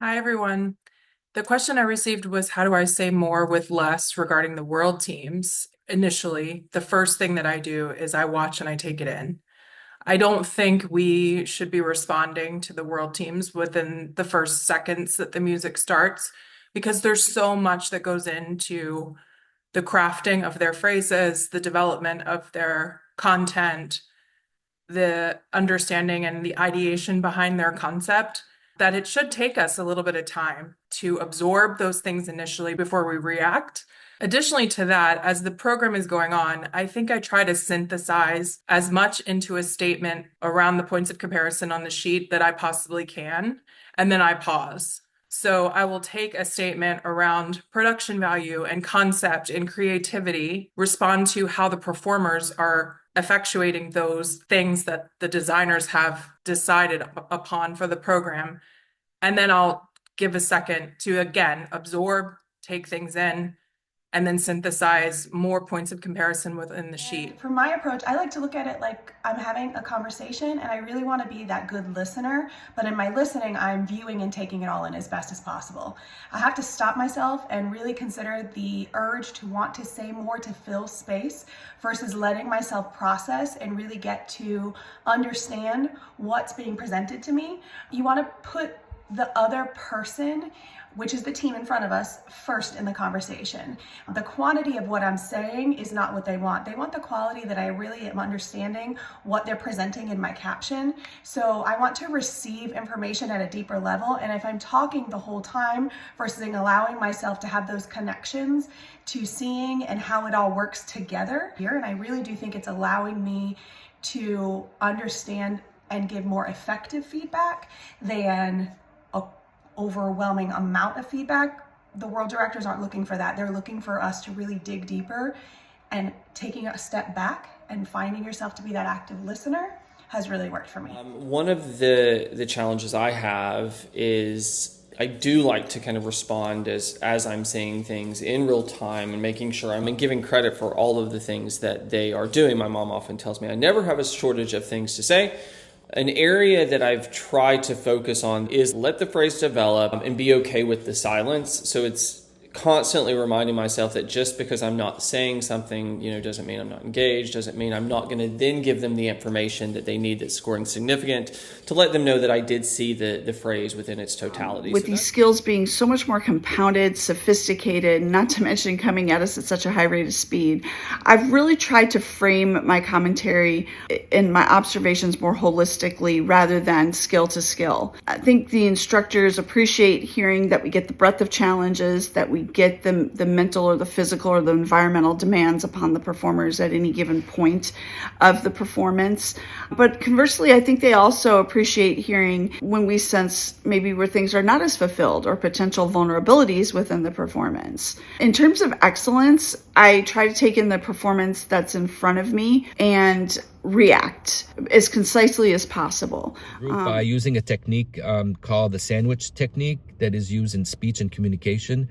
Hi, everyone. The question I received was how do I say more with less regarding the world teams? Initially, the first thing that I do is I watch and I take it in. I don't think we should be responding to the world teams within the first seconds that the music starts because there's so much that goes into the crafting of their phrases, the development of their content, the understanding and the ideation behind their concept, that it should take us a little bit of time to absorb those things initially before we react. Additionally to that, as the program is going on, I think I try to synthesize as much into a statement around the points of comparison on the sheet that I possibly can, and then I pause. So I will take a statement around production value and concept and creativity, respond to how the performers are effectuating those things that the designers have decided upon for the program. And then I'll give a second to again absorb, take things in, and then synthesize more points of comparison within the And sheet. for my approach, I like to look at it like I'm having a conversation and I really want to be that good listener. But in my listening, I'm viewing and taking it all in as best as possible. I have to stop myself and really consider the urge to want to say more to fill space versus letting myself process and really get to understand what's being presented to me. You want to put the other person, which is the team in front of us, first in the conversation. The quantity of what I'm saying is not what they want. They want the quality that I really am understanding what they're presenting in my caption. So I want to receive information at a deeper level. And if I'm talking the whole time versus allowing myself to have those connections to seeing and how it all works together here, and I really do think it's allowing me to understand and give more effective feedback than a overwhelming amount of feedback. The world directors aren't looking for that. They're looking for us to really dig deeper, and taking a step back and finding yourself to be that active listener has really worked for me. One of the challenges I have is I do like to kind of respond as I'm saying things in real time and making sure I'm giving credit for all of the things that they are doing. My mom often tells me I never have a shortage of things to say. An area that I've tried to focus on is let the phrase develop and be okay with the silence. So it's constantly reminding myself that just because I'm not saying something, doesn't mean I'm not engaged, doesn't mean I'm not going to then give them the information that they need that's scoring significant to let them know that I did see the phrase within its totality. With these skills being so much more compounded, sophisticated, not to mention coming at us at such a high rate of speed, I've really tried to frame my commentary and my observations more holistically rather than skill to skill. I think the instructors appreciate hearing that we get the breadth of challenges, that we get the mental or the physical or the environmental demands upon the performers at any given point of the performance. But conversely, I think they also appreciate hearing when we sense maybe where things are not as fulfilled or potential vulnerabilities within the performance. In terms of excellence, I try to take in the performance that's in front of me and react as concisely as possible. By using a technique called the sandwich technique that is used in speech and communication,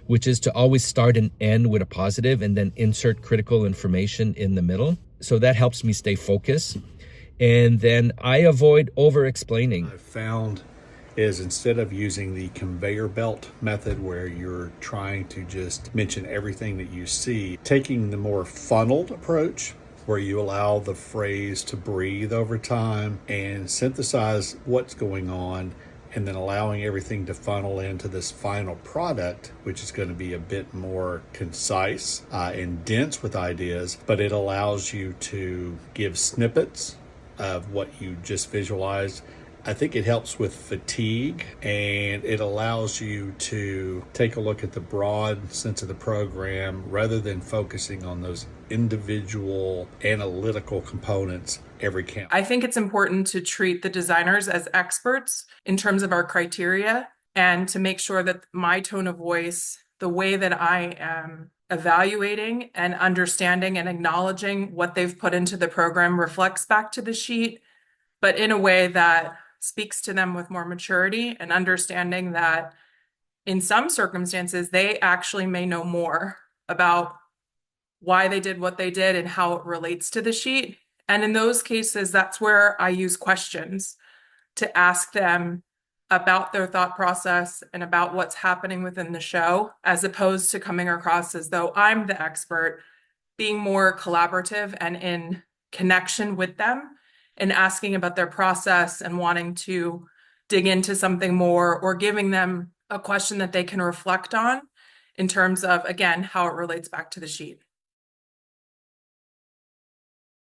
which is to always start and end with a positive and then insert critical information in the middle. So that helps me stay focused. And then I avoid over-explaining. I've found is instead of using the conveyor belt method where you're trying to just mention everything that you see, taking the more funneled approach where you allow the phrase to breathe over time and synthesize what's going on, and then allowing everything to funnel into this final product, which is going to be a bit more concise and dense with ideas, but it allows you to give snippets of what you just visualized. I think it helps with fatigue, and it allows you to take a look at the broad sense of the program rather than focusing on those individual analytical components every camp. I think it's important to treat the designers as experts in terms of our criteria and to make sure that my tone of voice, the way that I am evaluating and understanding and acknowledging what they've put into the program reflects back to the sheet, but in a way that speaks to them with more maturity and understanding that in some circumstances, they actually may know more about why they did what they did and how it relates to the sheet. And in those cases, that's where I use questions to ask them about their thought process and about what's happening within the show, as opposed to coming across as though I'm the expert, being more collaborative and in connection with them and asking about their process and wanting to dig into something more, or giving them a question that they can reflect on in terms of, again, how it relates back to the sheet.